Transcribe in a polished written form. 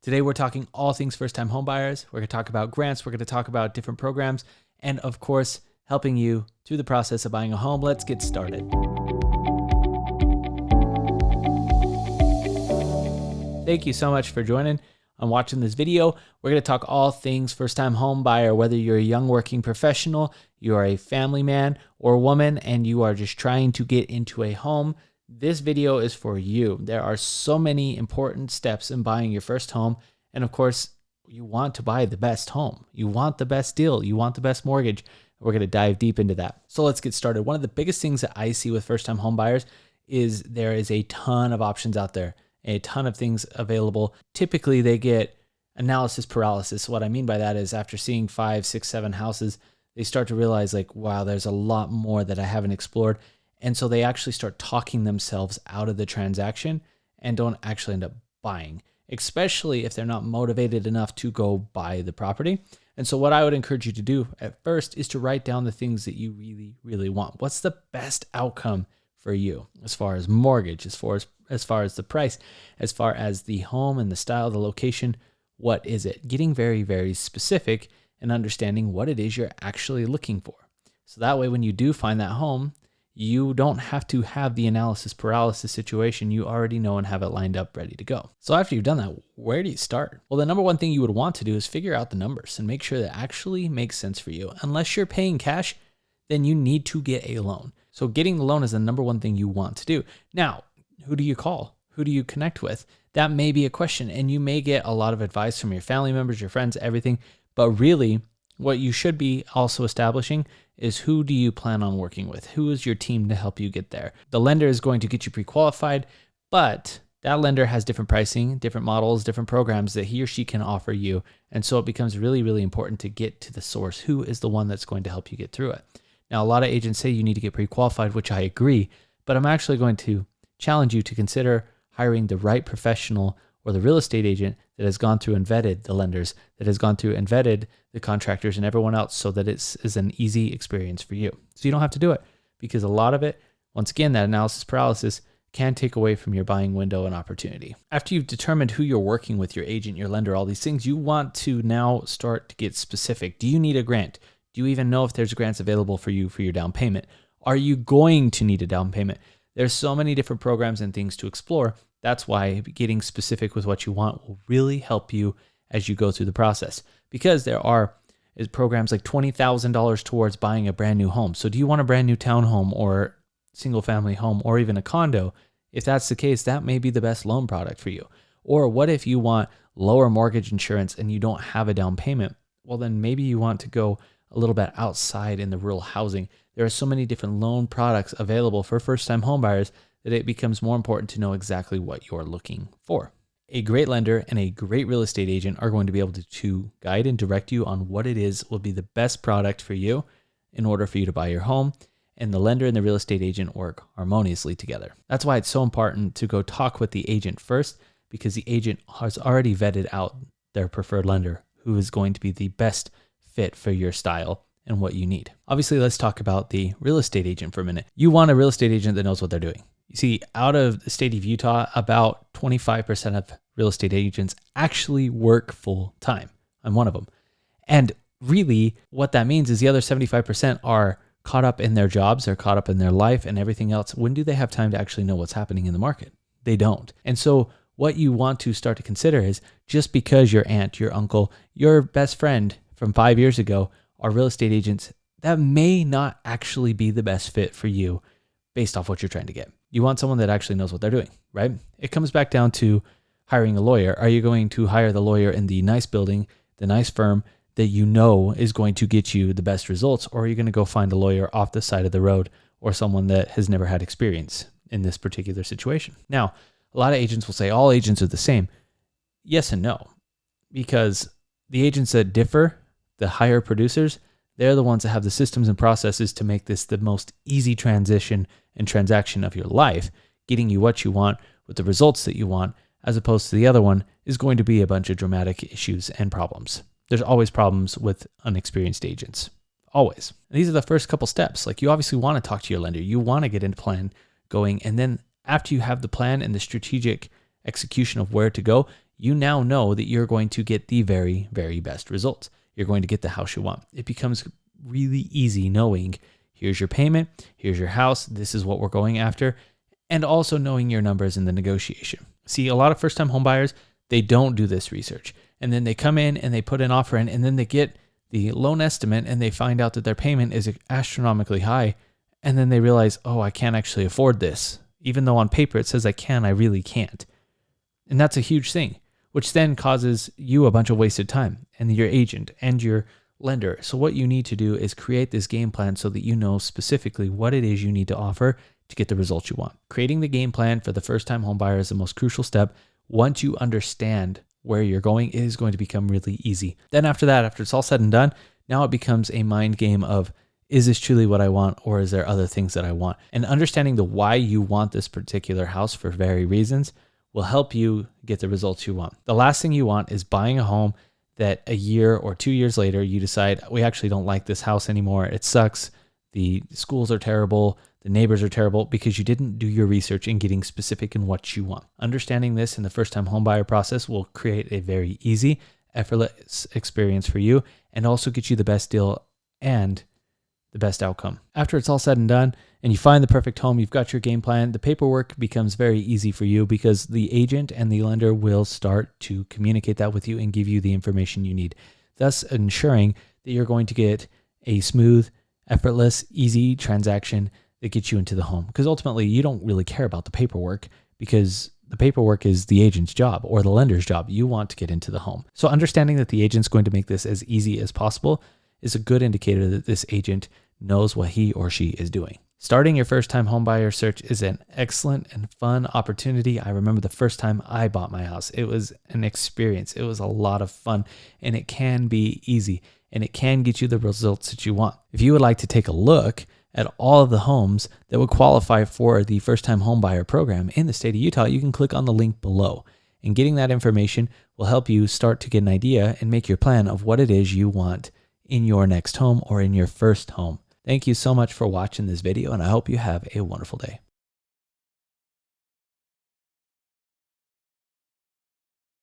Today, we're talking all things first-time home buyers. We're going to talk about grants. We're going to talk about different programs and, of course, helping you through the process of buying a home. Let's get started. Thank you so much for joining and watching this video. We're going to talk all things first-time home buyer, whether you're a young working professional, you are a family man or woman, and you are just trying to get into a home. This video is for you. There are so many important steps in buying your first home. And of course, you want to buy the best home. You want the best deal. You want the best mortgage. We're going to dive deep into that. So let's get started. One of the biggest things that I see with first-time home buyers is there is a ton of options out there, a ton of things available. Typically, they get analysis paralysis. What I mean by that is after seeing 5, 6, 7 houses, they start to realize like, wow, there's a lot more that I haven't explored. And so they actually start talking themselves out of the transaction and don't actually end up buying, especially if they're not motivated enough to go buy the property. And so what I would encourage you to do at first is to write down the things that you really, really want. What's the best outcome for you as far as mortgage, as far as the price, as far as the home and the style, the location? What is it? Getting very, very specific and understanding what it is you're actually looking for. So that way, when you do find that home, you don't have to have the analysis paralysis situation. You already know and have it lined up, ready to go. So after you've done that, where do you start? Well, the number one thing you would want to do is figure out the numbers and make sure that actually makes sense for you. Unless you're paying cash, then you need to get a loan. So getting the loan is the number one thing you want to do. Now, who do you call? Who do you connect with? That may be a question, and you may get a lot of advice from your family members, your friends, everything. But really, what you should be also establishing is who do you plan on working with? Who is your team to help you get there? The lender is going to get you pre-qualified, but that lender has different pricing, different models, different programs that he or she can offer you. And so it becomes really, really important to get to the source. Who is the one that's going to help you get through it? Now, a lot of agents say you need to get pre-qualified, which I agree, but I'm actually going to challenge you to consider hiring the right professional or the real estate agent that has gone through and vetted the lenders, that has gone through and vetted the contractors and everyone else, so that it's an easy experience for you. So you don't have to do it, because a lot of it, once again, that analysis paralysis can take away from your buying window and opportunity. After you've determined who you're working with, your agent, your lender, all these things, you want to now start to get specific. Do you need a grant? Do you even know if there's grants available for you for your down payment? Are you going to need a down payment? There's so many different programs and things to explore. That's why getting specific with what you want will really help you as you go through the process, because there are programs like $20,000 towards buying a brand new home. So do you want a brand new townhome or single family home or even a condo? If that's the case, that may be the best loan product for you. Or what if you want lower mortgage insurance and you don't have a down payment? Well, then maybe you want to go a little bit outside in the rural housing. There are so many different loan products available for first-time homebuyers that it becomes more important to know exactly what you're looking for. A great lender and a great real estate agent are going to be able to guide and direct you on what it is will be the best product for you in order for you to buy your home, and the lender and the real estate agent work harmoniously together. That's why it's so important to go talk with the agent first, because the agent has already vetted out their preferred lender who is going to be the best fit for your style and what you need. Obviously, let's talk about the real estate agent for a minute. You want a real estate agent that knows what they're doing. You see, out of the state of Utah, about 25% of real estate agents actually work full time. I'm one of them. And really what that means is the other 75% are caught up in their jobs, they're caught up in their life and everything else. When do they have time to actually know what's happening in the market? They don't. And so what you want to start to consider is, just because your aunt, your uncle, your best friend from 5 years ago are real estate agents, that may not actually be the best fit for you based off what you're trying to get. You want someone that actually knows what they're doing, right? It comes back down to hiring a lawyer. Are you going to hire the lawyer in the nice building, the nice firm that you know is going to get you the best results? Or are you going to go find a lawyer off the side of the road or someone that has never had experience in this particular situation? Now, a lot of agents will say all agents are the same. Yes and no, because the agents that differ, the higher producers, they're the ones that have the systems and processes to make this the most easy transition and transaction of your life, getting you what you want with the results that you want, as opposed to the other one is going to be a bunch of dramatic issues and problems. There's always problems with unexperienced agents. Always. And these are the first couple steps. Like, you obviously want to talk to your lender. You want to get into plan going. And then after you have the plan and the strategic execution of where to go, you now know that you're going to get the very, very best results. You're going to get the house you want. It becomes really easy knowing here's your payment, here's your house, this is what we're going after, and also knowing your numbers in the negotiation. See, a lot of first-time home buyers, they don't do this research. And then they come in and they put an offer in, and then they get the loan estimate and they find out that their payment is astronomically high. And then they realize, oh, I can't actually afford this. Even though on paper it says I can, I really can't. And that's a huge thing, which then causes you a bunch of wasted time and your agent and your lender. So what you need to do is create this game plan so that you know specifically what it is you need to offer to get the results you want. Creating the game plan for the first-time home buyer is the most crucial step. Once you understand where you're going, it is going to become really easy. Then after that, after it's all said and done, now it becomes a mind game of, is this truly what I want, or is there other things that I want? And understanding the why you want this particular house for very reasons will help you get the results you want. The last thing you want is buying a home that a year or 2 years later, you decide, we actually don't like this house anymore. It sucks. The schools are terrible. The neighbors are terrible, because you didn't do your research in getting specific in what you want. Understanding this in the first-time homebuyer process will create a very easy, effortless experience for you, and also get you the best deal and the best outcome. After it's all said and done, and you find the perfect home, you've got your game plan, the paperwork becomes very easy for you, because the agent and the lender will start to communicate that with you and give you the information you need, thus ensuring that you're going to get a smooth, effortless, easy transaction that gets you into the home. Because ultimately, you don't really care about the paperwork, because the paperwork is the agent's job or the lender's job. You want to get into the home. So understanding that the agent's going to make this as easy as possible is a good indicator that this agent knows what he or she is doing. Starting your first-time homebuyer search is an excellent and fun opportunity. I remember the first time I bought my house. It was an experience. It was a lot of fun, and it can be easy, and it can get you the results that you want. If you would like to take a look at all of the homes that would qualify for the first-time homebuyer program in the state of Utah, you can click on the link below. And getting that information will help you start to get an idea and make your plan of what it is you want in your next home or in your first home. Thank you so much for watching this video, and I hope you have a wonderful day.